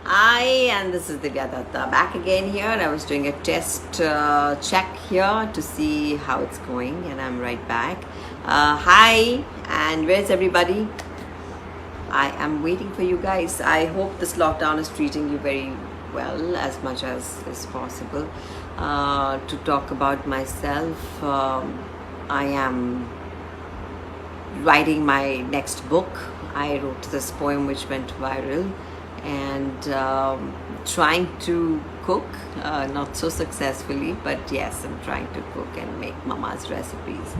Hi, and this is Divya Datta back again here. I was doing a test check here to see how it's going, and I'm right back. Hi, and where's everybody? I am waiting for you guys. I hope this lockdown is treating you very well, as much as is possible. To talk about myself, I am writing my next book. I wrote this poem which went viral, and trying to cook, not so successfully, but yes, I'm trying to cook and make mama's recipes,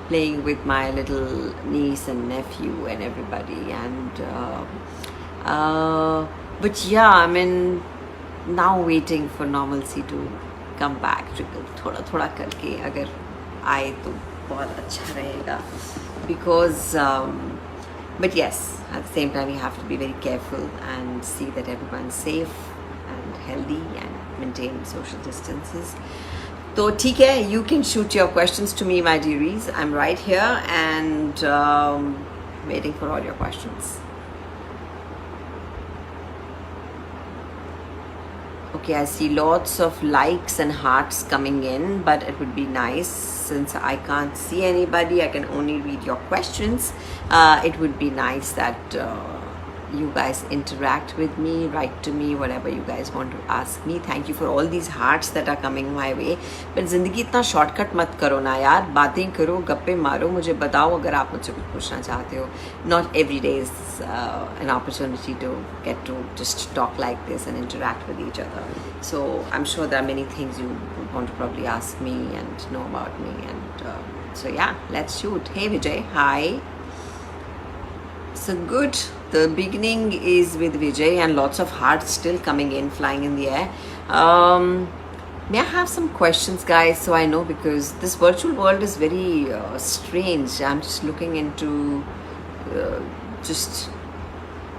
playing with my little niece and nephew and everybody. And but yeah, I mean, now waiting for normalcy to come back. Trickle थोड़ा थोड़ा करके अगर आए तो बहुत अच्छा रहेगा, because but yes, at the same time you have to be very careful and see that everyone's safe and healthy and maintain social distances. So ठीक है, you can shoot your questions to me, my dearies. I'm right here and waiting for all your questions. Okay, I see lots of likes and hearts coming in, but it would be nice, since I can't see anybody, I can only read your questions. It would be nice that you guys interact with me, write to me, whatever you guys want to ask me. Thank you for all these hearts that are coming my way. But जिंदगी इतना shortcut मत करो ना यार, बातें करो, गप्पे मारो, मुझे बताओ अगर आप मुझसे कुछ पूछना चाहते हो. Not every day is an opportunity to get to just talk like this and interact with each other. So I'm sure there are many things you want to probably ask me and know about me. And so yeah, let's shoot. Hey Vijay, hi. So good. The beginning is with Vijay and lots of hearts still coming in, flying in the air. May I have some questions, guys, so I know, because this virtual world is very strange. I'm just looking into just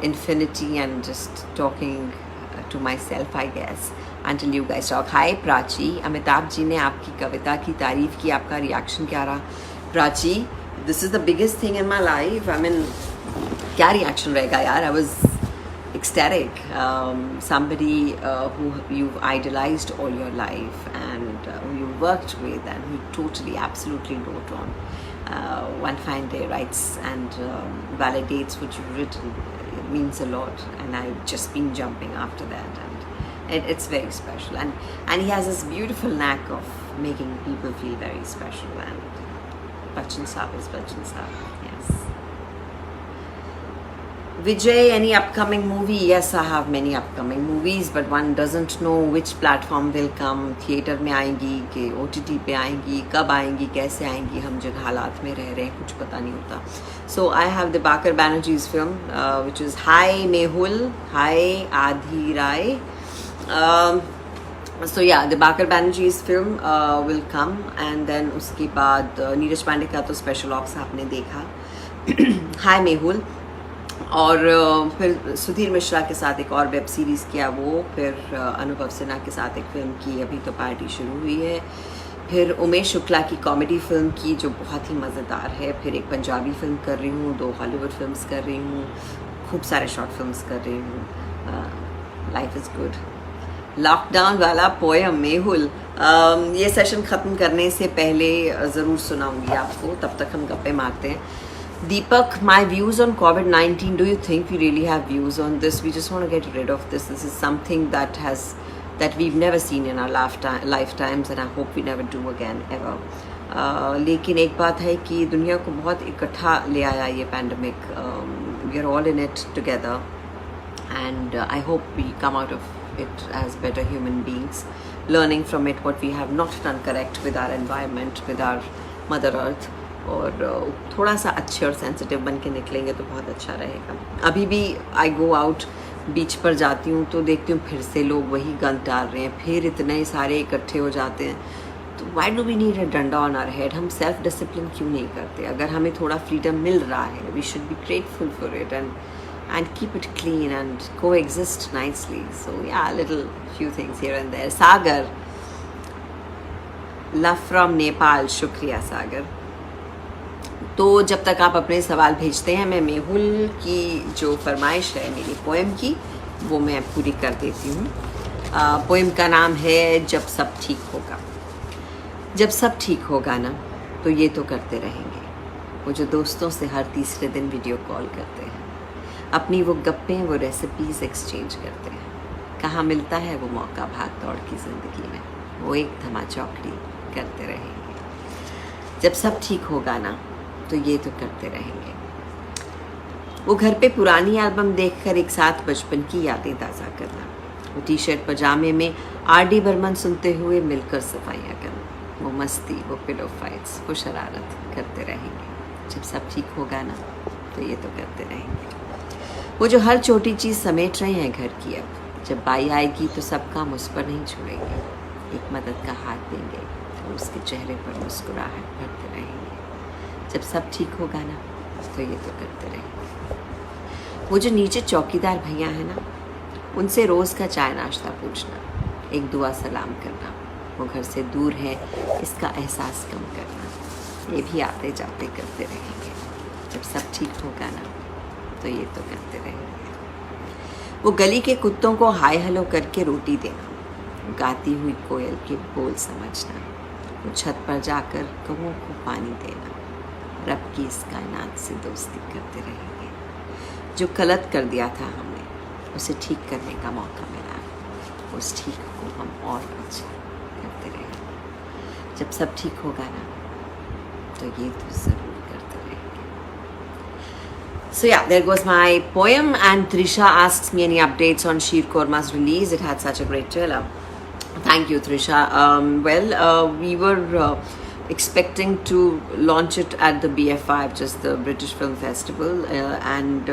infinity and just talking to myself, I guess, until you guys talk. Hi Prachi, Amitabh ji ne aapki kavita ki tareef ki, aapka reaction kya raha? Prachi, this is the biggest thing in my life. I mean, क्या reaction रहेगा यार. I was ecstatic. Somebody who you've idolized all your life and who you worked with and who totally absolutely wrote on one fine day writes and validates what you've written. It means a lot, and I've just been jumping after that, and it's very special. And he has this beautiful knack of making people feel very special. And Bachchan Saab is Bachchan Saab. Yes. Vijay, any upcoming movie? Yes, I have many upcoming movies, but one doesn't know which platform will come. Theater में आएंगी कि OTT पे आएंगी, कब आएंगी, कैसे आएंगी, हम जिन हालात में रह रहे हैं कुछ पता नहीं होता. So I have the Bakar Banerjee's film, which is Hi Mehul, Hi Adhi Rai. So yeah, the Bakar Banerjee's film will come, and then उसके बाद नीरज पांडे का तो स्पेशल ऑप्स आपने देखा. Hi Mehul. और फिर सुधीर मिश्रा के साथ एक और वेब सीरीज़ किया वो, फिर अनुभव सिन्हा के साथ एक फ़िल्म की, अभी तो पार्टी शुरू हुई है. फिर उमेश शुक्ला की कॉमेडी फ़िल्म की जो बहुत ही मज़ेदार है. फिर एक पंजाबी फ़िल्म कर रही हूँ, 2 हॉलीवुड फिल्म्स कर रही हूँ, खूब सारे शॉर्ट फिल्म्स कर रही हूँ. Life is good. लॉकडाउन वाला पोएम मेहुल ये सेशन ख़त्म करने से पहले ज़रूर सुनाऊँगी आपको, तब तक हम गप्पे मारते हैं. Deepak, my views on COVID-19, do you think we really have views on this? We just want to get rid of this. This is something that we've never seen in our lifetimes, and I hope we never do again, ever. लेकिन एक बात है कि दुनिया को बहुत इकट्ठा ले आया ये pandemic. We are all in it together, and I hope we come out of it as better human beings, learning from it what we have not done correct with our environment, with our Mother Earth. और थोड़ा सा अच्छे और sensitive बन के निकलेंगे तो बहुत अच्छा रहेगा. अभी भी आई गो आउट, बीच पर जाती हूँ तो देखती हूँ फिर से लोग वही गंद डाल रहे हैं, फिर इतने सारे इकट्ठे हो जाते हैं. तो why do we need a डंडा ऑन आवर हेड? हम सेल्फ डिसिप्लिन क्यों नहीं करते? अगर हमें थोड़ा फ्रीडम मिल रहा है, we should be grateful for it and keep it clean and coexist nicely. So yeah, a little few things here and there. Sagar, love from Nepal. Shukriya Sagar. तो जब तक आप अपने सवाल भेजते हैं, मैं मेहुल की जो फरमाइश है मेरी पोएम की, वो मैं पूरी कर देती हूँ। पोएम का नाम है जब सब ठीक होगा। जब सब ठीक होगा ना तो ये तो करते रहेंगे, वो जो दोस्तों से हर तीसरे दिन वीडियो कॉल करते हैं, अपनी वो गप्पें वो रेसिपीज़ एक्सचेंज करते हैं, कहाँ मिलता है वो मौका भाग दौड़ की ज़िंदगी में, वो एक धमाचौकड़ी करते रहेंगे। जब सब ठीक होगा ना तो ये तो करते रहेंगे। वो घर पे पुरानी एल्बम देखकर एक साथ बचपन की यादें ताज़ा करना, वो टी शर्ट पजामे में आर.डी. बर्मन सुनते हुए मिलकर सफाइयाँ करना, वो मस्ती वो पिलो फाइट्स वो शरारत करते रहेंगे। जब सब ठीक होगा ना तो ये तो करते रहेंगे। वो जो हर छोटी चीज़ समेट रहे हैं घर की, अब जब बाई आएगी तो सब काम उस पर नहीं छोड़ेंगे, एक मदद का हाथ देंगे और उसके चेहरे पर मुस्कुराहट भरते रहेंगे। जब सब ठीक होगा ना तो ये तो करते रहेंगे। वो जो नीचे चौकीदार भैया हैं ना, उनसे रोज़ का चाय नाश्ता पूछना, एक दुआ सलाम करना, वो घर से दूर है इसका एहसास कम करना, ये भी आते जाते करते रहेंगे। जब सब ठीक होगा ना तो ये तो करते रहेंगे। वो गली के कुत्तों को हाय हेलो करके रोटी देना, गाती हुई कोयल के बोल समझना, वो छत पर जाकर कौवों को पानी देना, रब की इस कायनात से दोस्ती करते रहेंगे। जो गलत कर दिया था हमने उसे ठीक करने का मौका मिला, उस ठीक को हम और अच्छा करते रहेंगे। जब सब ठीक होगा ना तो ये तो ज़रूर करते रहेंगे। So yeah, there goes my poem. And Trisha asks me any updates on Sheer Korma's release. It had such a great trailer. Thank you, Trisha. We were expecting to launch it at the BF5, just the British Film Festival, and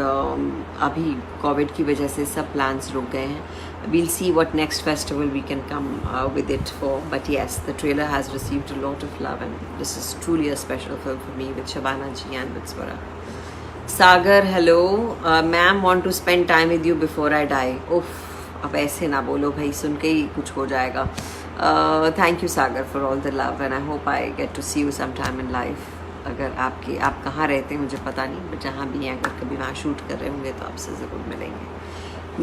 अभी COVID की वजह से सब plans रुक गए हैं. We'll see what next festival we can come with it for. But yes, the trailer has received a lot of love, and this is truly a special film for me with Shabana ji and with Swara. Sagar, hello. Ma'am, want to spend time with you before I die. Oof, अब ऐसे ना बोलो भाई, सुन के ही कुछ हो जाएगा. Thank you Sagar for all the love, and I hope I get to see you sometime in life. अगर आप कहाँ रहते हैं मुझे पता नहीं, बट जहाँ भी हैं अगर कभी वहाँ शूट कर रहे होंगे तो आपसे ज़रूर मिलेंगे.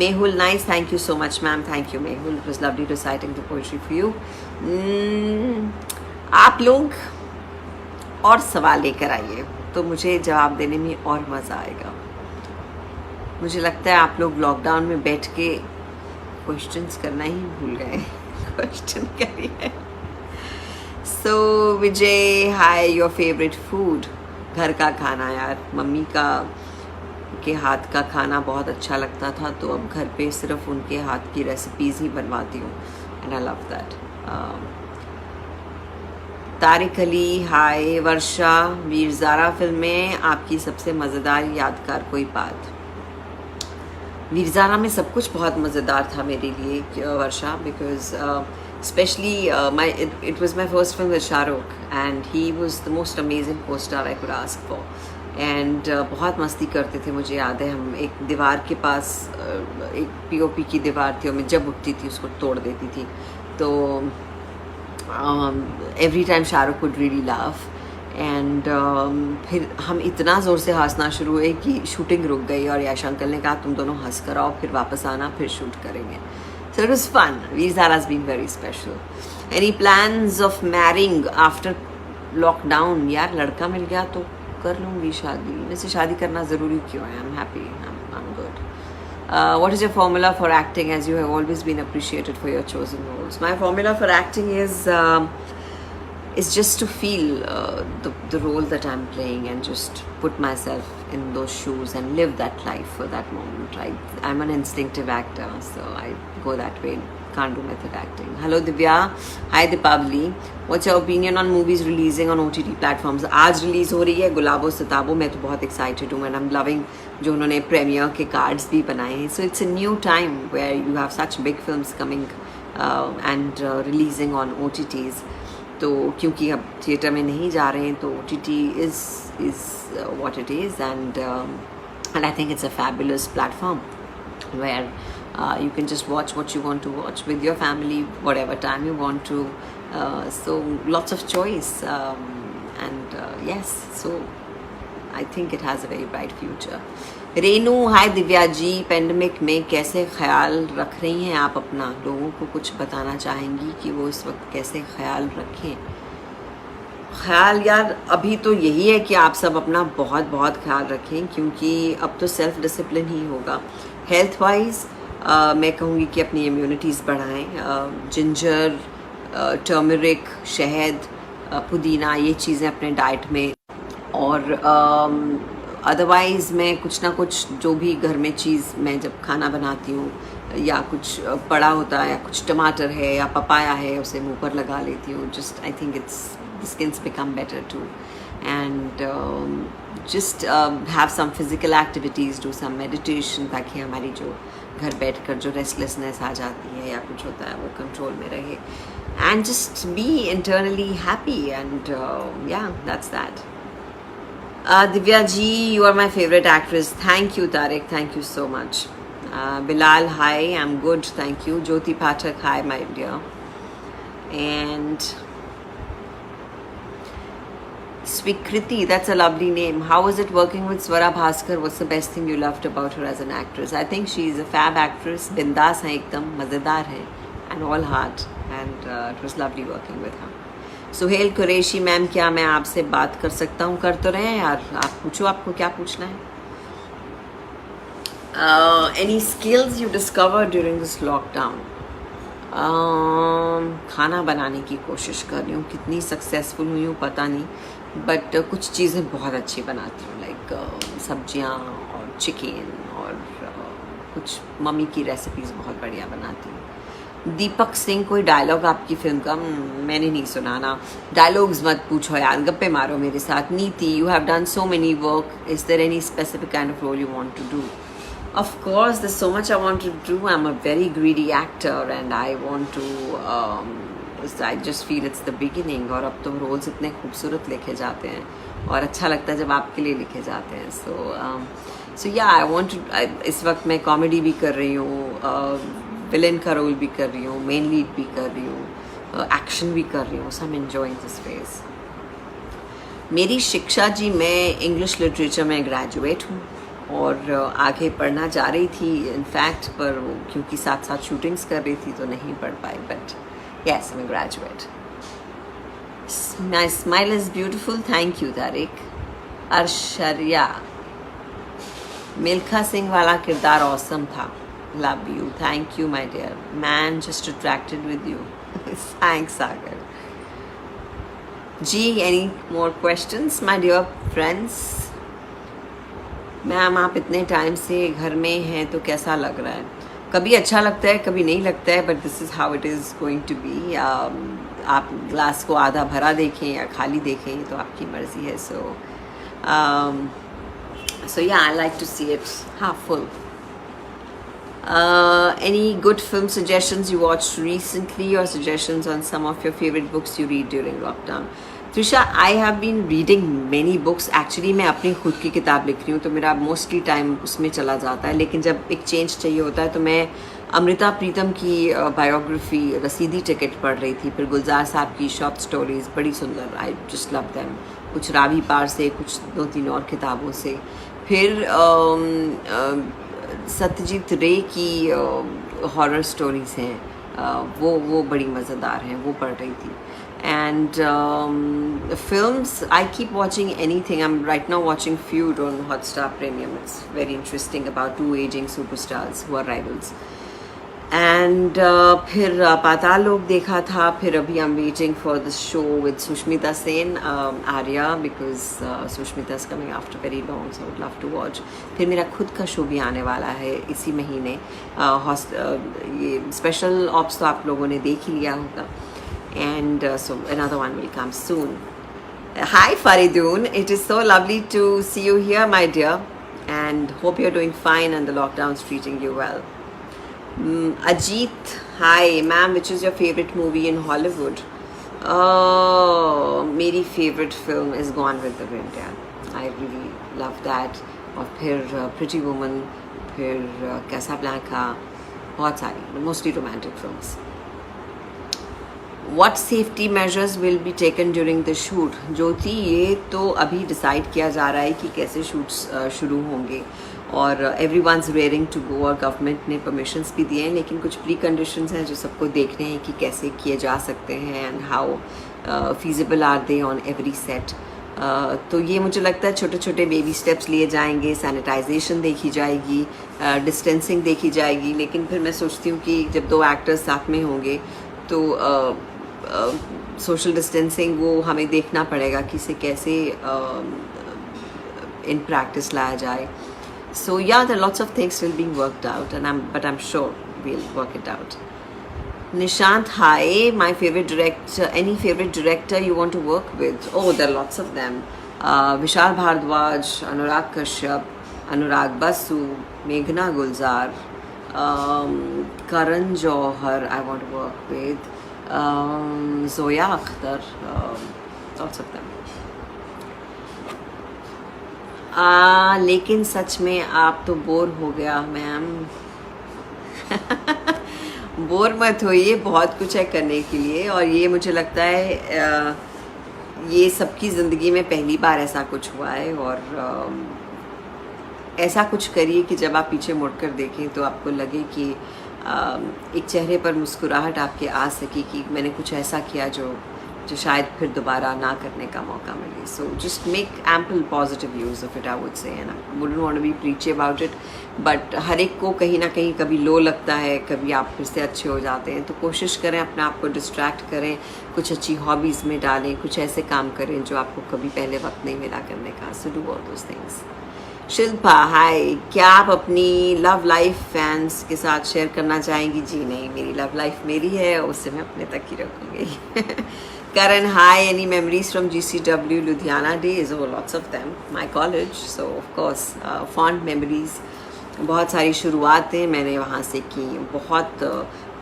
Mehul, nice. Thank you so much, ma'am. Thank you, Mehul. It was lovely reciting the poetry for you. आप लोग और सवाल लेकर आइए तो मुझे जवाब देने में और मज़ा आएगा. मुझे लगता है आप लोग लॉकडाउन में बैठ के क्वेश्चंस करना ही भूल गए. क्वेश्चन करिए. So Vijay, hi. Your favourite food? घर का खाना यार. मम्मी के हाथ का खाना बहुत अच्छा लगता था, तो अब घर पे सिर्फ उनके हाथ की रेसिपीज़ ही बनवाती हूँ, and I love that. Tariq Ali, hi. Varsha, Veer Zaara film में आपकी सबसे मज़ेदार यादगार कोई बात? वीर ज़ारा में सब कुछ बहुत मज़ेदार था मेरे लिए वर्षा, because especially it was my first film with Shahrukh, and he was the most amazing co-star I could ask for. And बहुत मस्ती करते थे. मुझे याद है हम एक दीवार के पास एक पीओपी की दीवार थी और मैं जब उठती थी उसको तोड़ देती थी. तो every time Shahrukh would really laugh, and फिर हम इतना ज़ोर से हंसना शुरू हुए कि शूटिंग रुक गई और यश अंकल ने कहा तुम दोनों हंस कर आओ, फिर वापस आना, फिर शूट करेंगे. So it was fun. Veer Zara has been very special. Any plans of marrying after lockdown? यार लड़का मिल गया तो कर लूँगी शादी. वैसे शादी करना ज़रूरी क्यों है? I'm happy. I'm good. What is your formula for acting, as you have always been appreciated for your chosen roles? My formula for acting is just to feel the role that I'm playing and just put myself in those shoes and live that life for that moment, right? I'm an instinctive actor, so I go that way. Can't do method acting. Hello Divya. Hi Deepavali. What's your opinion on movies releasing on OTT platforms? आज release हो रही है गुलाबो सिताबो. मैं तो बहुत excited हूँ, and I'm loving जो उन्होंने premiere के cards भी बनाए हैं. So it's a new time where you have such big films coming and releasing on OTTs. तो क्योंकि अब थिएटर में नहीं जा रहे हैं तो OTT is what it is, and I think it's a fabulous platform where you can just watch what you want to watch with your family, whatever time you want to. So lots of choice, and yes, so I think it has a very bright future. Renu, hi Divya ji, pandemic में कैसे ख्याल रख रही हैं आप अपना? लोगों को कुछ बताना चाहेंगी कि वो इस वक्त कैसे ख्याल रखें? ख्याल यार अभी तो यही है कि आप सब अपना बहुत बहुत ख्याल रखें, क्योंकि अब तो सेल्फ डिसिप्लिन ही होगा। हेल्थ वाइज मैं कहूँगी कि अपनी इम्यूनिटीज़ बढ़ाएं। जिंजर, टर्मरिक, शहद, पुदीना, ये चीज़ें अपने डाइट में। और अदरवाइज़ मैं कुछ ना कुछ जो भी घर में चीज़ मैं जब खाना बनाती हूँ या कुछ पड़ा होता है या कुछ टमाटर है या पपाया है, उसे मुंह पर लगा लेती हूँ। Just I think it's the skins become better too. And just have some physical activities, do some meditation, ताकि हमारी जो घर बैठ कर जो रेस्टलेसनेस आ जाती है या कुछ होता है वो कंट्रोल में रहे. And just be internally happy, and yeah, that's that. Divya ji, you are my favorite actress. Thank you, Tariq. Thank you so much. Bilal, hi. I'm good. Thank you. Jyoti Pathak, hi, my dear. And Swikriti, that's a lovely name. How was it working with Swara Bhaskar? What's the best thing you loved about her as an actress? I think she is a fab actress. Bindas hai ekdam, mazedar hai, and all heart. And it was lovely working with her. Suhail Qureshi ma'am, क्या मैं आपसे बात कर सकता हूँ? कर तो रहे हैं यार, आप पूछो, आपको क्या पूछना है? Any skills you discovered during this lockdown? खाना बनाने की कोशिश कर रही हूँ. कितनी सक्सेसफुल हुई हूँ पता नहीं, बट कुछ चीज़ें बहुत अच्छी बनाती हूँ, लाइक सब्जियाँ और चिकन, और कुछ मम्मी की रेसिपीज़ बहुत बढ़िया बनाती हूँ. दीपक सिंह, कोई डायलॉग आपकी फिल्म का? मैंने नहीं सुना ना. डायलॉग्स मत पूछो यार, गप्पे मारो मेरे साथ. Niti, you have done so many work. Is there any specific kind of role you want to do? Of course, there's so much I want to do. I'm a very greedy actor, and I want to. I just feel it's the beginning. और अब तो roles इतने खूबसूरत लिखे जाते हैं और अच्छा लगता है जब आपके लिए लिखे जाते हैं. So yeah, I want to. इस वक्त मैं कॉमेडी भी कर रही हूँ, विलेन का रोल भी कर रही हूँ, मेन लीड भी कर रही हूँ, एक्शन भी कर रही हूँ. So I'm enjoying this phase. मेरी शिक्षा जी, मैं इंग्लिश लिटरेचर में ग्रेजुएट हूँ और आगे पढ़ना चाह रही थी इनफैक्ट, पर वो क्योंकि साथ साथ शूटिंग्स कर रही थी तो नहीं पढ़ पाई. But yes, I am graduate. My smile is beautiful. Thank you Tariq. Arshariya, Milkha Singh वाला किरदार ऑसम था. Love you. Thank you my dear. Man just attracted with you. Thanks Sagar ji. Any more questions my dear friends? Ma'am, आप इतने time से घर में हैं तो कैसा लग रहा है? कभी अच्छा लगता है, कभी नहीं लगता है, but this is how it is going to be. आप ग्लास को आधा भरा देखें या खाली देखें तो आपकी मर्ज़ी है. So yeah, I like to see it half full. Any good film suggestions you watched recently, or suggestions on some of your favorite books you read during lockdown? Trisha, I have been reading many books. Actually मैं अपनी खुद की किताब लिख रही हूँ तो मेरा मोस्टली टाइम उसमें चला जाता है, लेकिन जब एक चेंज चाहिए होता है तो मैं अमृता प्रीतम की बायोग्राफी रसीदी टिकट पढ़ रही थी, फिर गुलजार साहब की शॉर्ट स्टोरीज बड़ी सुंदर, आई जस्ट लव देम. कुछ रावी पार से, कुछ 2-3 और किताबों से. फिर सत्यजीत रे की हॉरर स्टोरीज हैं, वो बड़ी मज़ेदार हैं, वो पढ़ रही थी. And films, I keep watching anything. I'm right now watching Feud on Hotstar Premium. It's very interesting about 2 aging superstars who are rivals. And फिर पाताल लोक देखा था. फिर अभी I'm waiting for this show with Sushmita Sen, Arya, because Sushmita is coming after very long, so I would love to watch. फिर मेरा खुद का शो भी आने वाला है इसी महीने. ये स्पेशल ऑप्स तो आप लोगों ने देख ही लिया होगा. And so another one will come soon. Hi Faridun, it is so lovely to see you here, my dear, and hope you're doing fine and the lockdown's treating you well. Ajit, hi ma'am, which is your favorite movie in Hollywood? मेरी favorite film is Gone with the Wind. Yeah, I really love that. और फिर Pretty Woman, फिर Casablanca, बहुत सारी, mostly romantic films. What safety measures will be taken during the shoot? ज्योति, ये तो अभी decide किया जा रहा है कि कैसे शूट्स शुरू होंगे. और everyone's raring to go, और गवर्नमेंट ने परमिशंस भी दिए हैं, लेकिन कुछ प्री कंडीशंस हैं जो सबको देखने हैं कि कैसे किए जा सकते हैं and how feasible are they on every set. तो ये मुझे लगता है छोटे छोटे बेबी स्टेप्स लिए जाएंगे, सैनिटाइजेशन देखी जाएगी, डिस्टेंसिंग देखी जाएगी, लेकिन फिर मैं सोचती हूँ कि जब 2 एक्टर्स साथ में होंगे तो सोशल डिस्टेंसिंग वो हमें देखना पड़ेगा कि इसे कैसे इन प्रैक्टिस लाया जाए। So yeah, there are lots of things still being worked out, but I'm sure we'll work it out. Nishant, hi. My favorite director. Any favorite director you want to work with? Oh, there are lots of them. Vishal Bhardwaj, Anurag Kashyap, Anurag Basu, Meghna Gulzar, Karan Johar. I want to work with Zoya Akhtar. Lots of them. लेकिन सच में आप तो bore हो गया ma'am. Bore मत होइए, बहुत कुछ है करने के लिए, और ये मुझे लगता है ये सबकी ज़िंदगी में पहली बार ऐसा कुछ हुआ है। और ऐसा कुछ करिए कि जब आप पीछे मुड़कर देखें तो आपको लगे कि एक चेहरे पर मुस्कुराहट आपके आ सके कि मैंने कुछ ऐसा किया जो शायद फिर दोबारा ना करने का मौका मिले। So just make ample positive use of it, I would say, and I wouldn't want to be preachy about it, but हर एक को कहीं ना कहीं कभी लो लगता है, कभी आप फिर से अच्छे हो जाते हैं। तो कोशिश करें अपने आप को डिस्ट्रैक्ट करें, कुछ अच्छी हॉबीज़ में डालें, कुछ ऐसे काम करें जो आपको कभी पहले वक्त नहीं मिला करने का। So do all those things. Shilpa, hi, क्या आप अपनी लव लाइफ फैंस के साथ शेयर करना चाहेंगी? जी नहीं, मेरी लव लाइफ मेरी है, उससे मैं अपने तक ही रखूँगी। Karan, hi, any memories from GCW Ludhiana days? Oh, lots of them. My college, so of course, fond memories. बहुत सारी शुरुआतें मैंने वहाँ से की, बहुत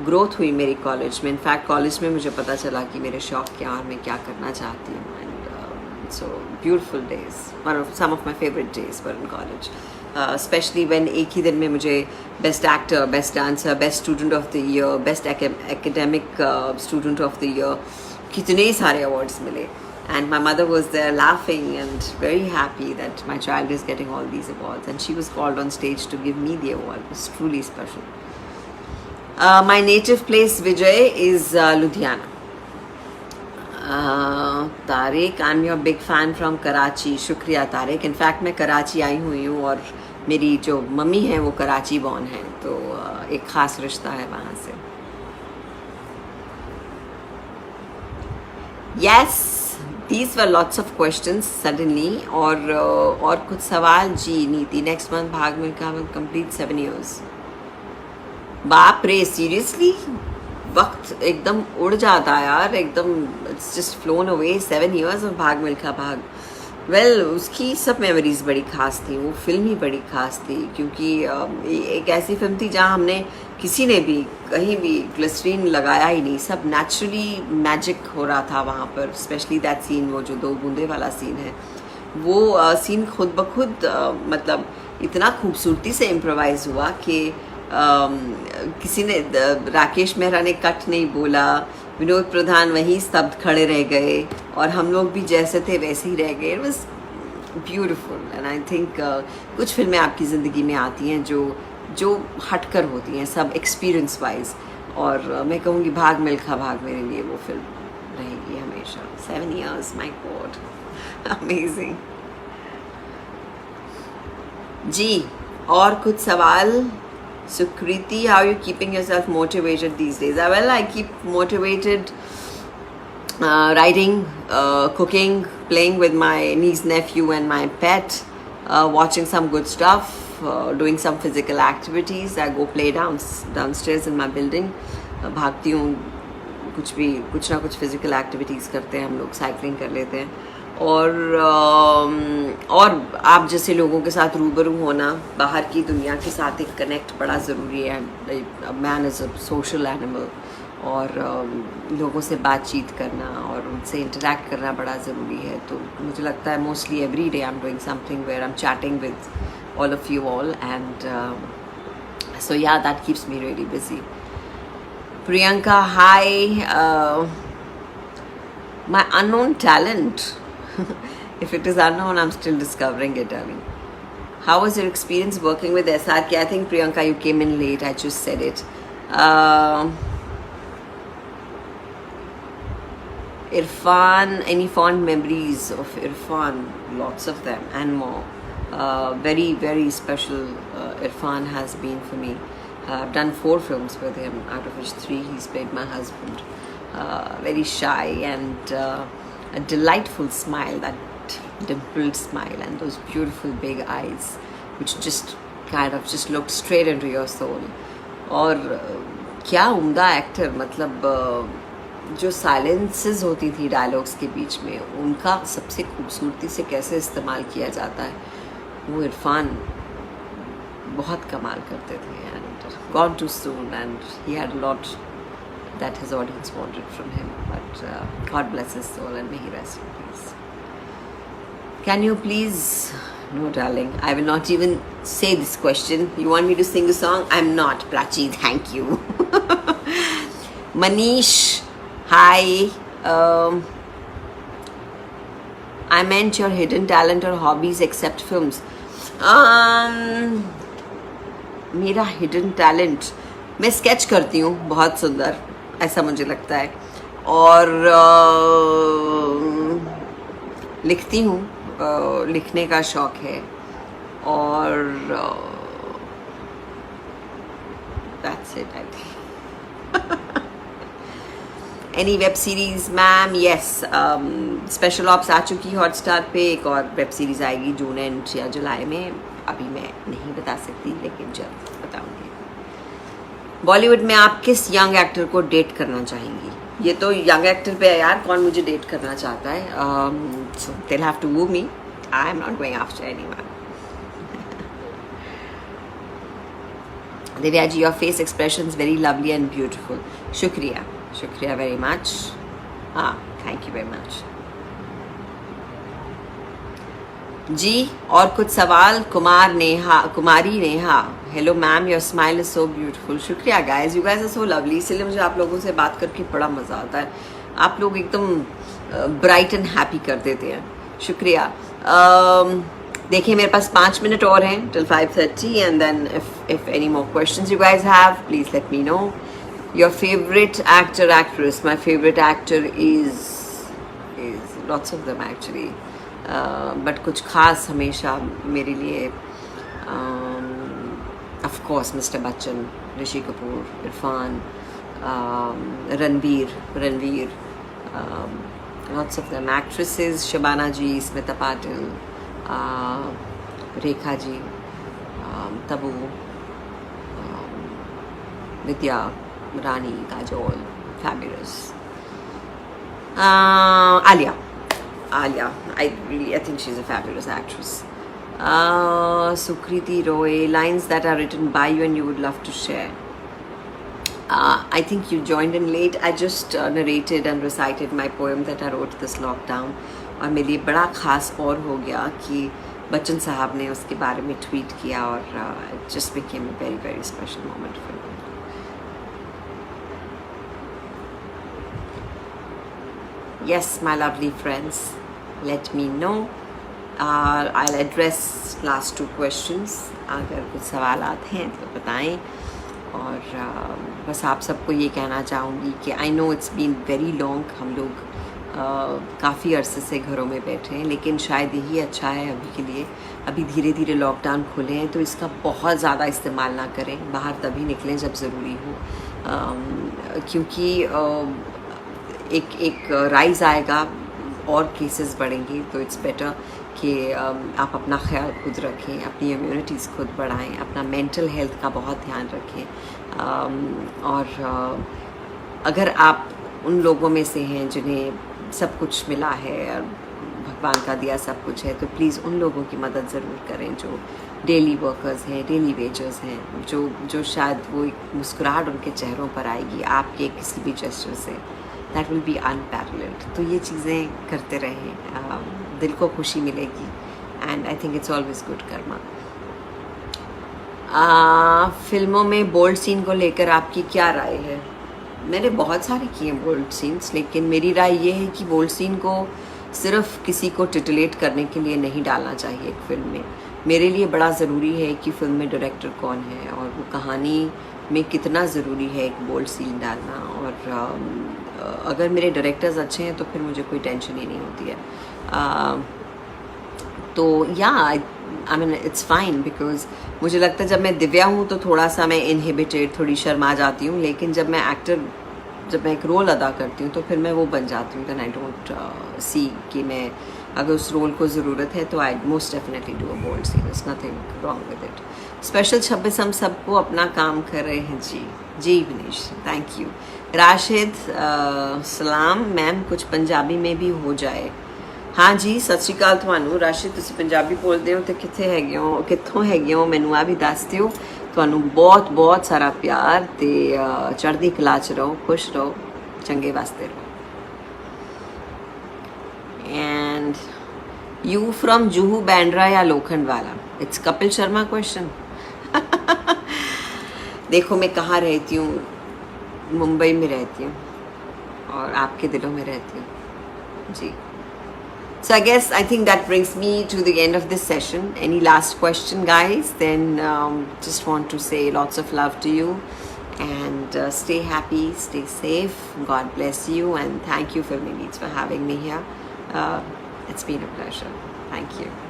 ग्रोथ हुई मेरी कॉलेज में। इनफैक्ट कॉलेज में मुझे पता चला कि मेरे शौक़ क्या और मैं क्या करना चाहती हूँ। And so beautiful days, some of my favourite days were in college, specially when एक ही दिन में मुझे best actor, best dancer, best student of the year, best academic student of the year, कितने सारे अवार्ड्स मिले। And my mother was there laughing and very happy that my child is getting all these awards, and she was called on stage to give me the award. It was truly special. My native place, Vijay, is Ludhiana. Tariq, I'm your big fan from Karachi. शुक्रिया Tariq. In fact मैं कराची आई हुई हूँ और मेरी जो mummy हैं वो Karachi born हैं, तो एक ख़ास रिश्ता है वहाँ से। Yes, these were lots of questions suddenly. और कुछ सवाल जी। नीति, next month भाग मिल्खा will complete 7 years. बाप रे, सीरियसली वक्त एकदम उड़ जाता है यार, एकदम it's just phloem away. 7 years of भाग मिल्खा भाग। वेल, उसकी सब मेमोरीज बड़ी ख़ास थी, वो फिल्म ही बड़ी ख़ास थी, क्योंकि एक ऐसी फिल्म थी जहाँ हमने किसी ने भी कहीं भी ग्लिसरीन लगाया ही नहीं, सब नेचुरली मैजिक हो रहा था वहाँ पर। स्पेशली दैट सीन, वो जो 2 बूंदे वाला सीन है, वो सीन खुद ब खुद मतलब इतना खूबसूरती से इम्प्रोवाइज़ हुआ कि किसी ने, राकेश मेहरा ने कट नहीं बोला, विनोद प्रधान वहीं स्तब्ध खड़े रह गए, और हम लोग भी जैसे थे वैसे ही रह गए। It was beautiful. And I think कुछ फिल्में आपकी ज़िंदगी में आती हैं जो हटकर होती हैं, सब एक्सपीरियंस वाइज, और मैं कहूँगी भाग मिल्खा भाग मेरे लिए वो फिल्म रहेगी हमेशा। 7 years, माय गॉड, अमेजिंग। जी, और कुछ सवाल? Sukriti, how are you keeping yourself motivated these days? Well, I keep motivated writing, cooking, playing with my niece, nephew and my pet, watching some good stuff, doing some physical activities. I go play downstairs in my building. भागती हूँ, कुछ ना कुछ physical activities करते हैं हम लोग, cycling कर लेते हैं, और आप जैसे लोगों के साथ रूबरू होना, बाहर की दुनिया के साथ एक कनेक्ट बड़ा ज़रूरी है। Man is a social animal, और लोगों से बातचीत करना और उनसे इंटरेक्ट करना बड़ा ज़रूरी है। तो मुझे लगता है mostly every day I am doing something where I am chatting with all of you all, and so yeah that keeps me really busy. Priyanka, hi. My unknown talent. If it is unknown, I'm still discovering it, darling. How was your experience working with SRK? I think Priyanka, you came in late. I just said it. Irfan, any fond memories of Irfan? Lots of them and more. Very, very special Irfan has been for me. I've done 4 films with him, out of which 3 he's played my husband. Very shy and a delightful smile, that dimpled smile and those beautiful big eyes which just kind of just looked straight into your soul. और क्या उम्दा actor, मतलब जो silences होती थी dialogues के बीच में, उनका सबसे खूबसूरती से कैसे इस्तेमाल किया जाता है, वो इरफान बहुत कमाल करते थे. And gone too soon and he had lot that his audience wanted from him, but God bless his soul and may he rest in peace. Can you please, no darling, I will not even say this question. You want me to sing a song? I'm not, Prachi, thank you. Manish, hi. I meant your hidden talent or hobbies except films. मेरा hidden talent, मैं sketch करती हूँ बहुत सुंदर, ऐसा मुझे लगता है, और लिखती हूँ, लिखने का शौक है, और that's it I think. Any web series ma'am? Yes, Special Ops आ चुकी हॉटस्टार पे, एक और वेब सीरीज़ आएगी जून एंड या जुलाई में, अभी मैं नहीं बता सकती लेकिन जल्द बताऊँगी. बॉलीवुड में आप किस यंग एक्टर को डेट करना चाहेंगी? ये तो यंग एक्टर पे है यार, कौन मुझे डेट करना चाहता है? So they have to woo me. I am not going after anyone. Divya ji, your face expressions very lovely and beautiful. शुक्रिया, शुक्रिया वेरी मच. हाँ, thank you very much ji. और कुछ सवाल? Kumari Neha, hello ma'am, your smile is so beautiful. शुक्रिया guys, you guys are so lovely. इसलिए मुझे आप लोगों से बात करके बड़ा मज़ा आता है. आप लोग एकदम ब्राइट एंड हैप्पी कर देते हैं. शुक्रिया. देखिए मेरे पास 5 मिनट और हैं till 5:30 and then if any more questions you guys have, please let me know. Your favourite actor, actress? My favourite actor is lots of them actually, but कुछ खास हमेशा मेरे लिए of course Mr. Bachchan, Rishi Kapoor, Irfan, Ranveer, lots of them. Actresses, Shabana ji, Smita Patil, Rekha ji, Tabu, Vidya, Rani, Kajol, fabulous. Alia, I think she's a fabulous actress. Sukriti Roy, lines that are written by you and you would love to share. I think you joined in late. I just narrated and recited my poem that I wrote this lockdown. और मेरे लिए बड़ा ख़ास और हो गया कि बच्चन साहब ने उसके बारे में ट्वीट किया, और it just became a very very special moment for me. Yes, my lovely friends, let me know. I'll address last 2 questions. अगर कुछ सवाल आते हैं तो बताएं. और बस आप सबको ये कहना चाहूँगी कि I know it's been very long. हम लोग काफ़ी अरसे से घरों में बैठे हैं, लेकिन शायद यही अच्छा है अभी के लिए. अभी धीरे धीरे लॉकडाउन खुले हैं तो इसका बहुत ज़्यादा इस्तेमाल ना करें. बाहर तभी निकलें जब ज़रूरी हो, क्योंकि एक राइज़ आएगा और केसेस बढ़ेंगे. तो इट्स बेटर कि आप अपना ख्याल खुद रखें, अपनी इम्यूनिटीज़ खुद बढ़ाएं, अपना मेंटल हेल्थ का बहुत ध्यान रखें. और अगर आप उन लोगों में से हैं जिन्हें सब कुछ मिला है और भगवान का दिया सब कुछ है, तो प्लीज़ उन लोगों की मदद ज़रूर करें जो डेली वर्कर्स हैं, डेली वेजर्स हैं, जो शायद वो एक मुस्कुराहट उनके चेहरों पर आएगी आपके किसी भी जेस्चर से. That will be unparalleled. तो ये चीज़ें करते रहें, दिल को खुशी मिलेगी. And I think it's always good Karma. फिल्मों में बोल्ड सीन को लेकर आपकी क्या राय है? मैंने बहुत सारे किए बोल्ड सीन्स, लेकिन मेरी राय ये है कि बोल्ड सीन को सिर्फ किसी को टिटुलेट करने के लिए नहीं डालना चाहिए एक फिल्म में. मेरे लिए बड़ा ज़रूरी है कि फ़िल्म में डायरेक्टर कौन है और वो कहानी में कितना ज़रूरी है एक बोल्ड सीन डालना। और अगर मेरे डायरेक्टर्स अच्छे हैं तो फिर मुझे कोई टेंशन ही नहीं होती है। तो या I mean it's fine, because मुझे लगता है जब मैं दिव्या हूँ तो थोड़ा सा मैं इनहिबिटेड, थोड़ी शर्मा जाती हूँ, लेकिन जब मैं एक रोल अदा करती हूँ तो फिर मैं वो बन जाती हूँ। दैन आई डोंट सी कि मैं अगर उस रोल को ज़रूरत है तो I most definitely do a bold scene, it's nothing wrong with it. Special 26 हम सबको अपना काम कर रहे हैं जी। जी विनेश, थैंक यू। राशिद सलाम मैम, कुछ पंजाबी में भी हो जाए। हाँ जी, सत श्री अकाल ਤੁਹਾਨੂੰ ਰਾਸ਼ਿਦ, ਤੁਸੀਂ ਪੰਜਾਬੀ ਬੋਲਦੇ ਹੋ ਤੇ ਕਿੱਥੇ ਹੈਗੇ ਹੋ, ਕਿੱਥੋਂ ਹੈਗੇ ਹੋ, ਮੈਨੂੰ ਆ ਵੀ ਦੱਸ ਦਿਓ। ਤੁਹਾਨੂੰ ਬਹੁਤ ਬਹੁਤ ਸਾਰਾ ਪਿਆਰ ਤੇ ਚੜ੍ਹਦੀ ਕਲਾ 'ਚ ਰਹੋ, ਖੁਸ਼ ਰਹੋ, ਚੰਗੇ ਵਾਸਤੇ ਰਹੋ। And you from Juhu Bandra या लोखंडवाला? It's Kapil Sharma question. देखो मैं कहाँ रहती हूँ, मुंबई में रहती हूँ और आपके दिलों में रहती हूँ जी। So I think that brings me to the end of this session. Any last question, guys? Then just want to say lots of love to you, and stay happy, stay safe. God bless you, and thank you, Filmy Beats, for having me here. It's been a pleasure. Thank you.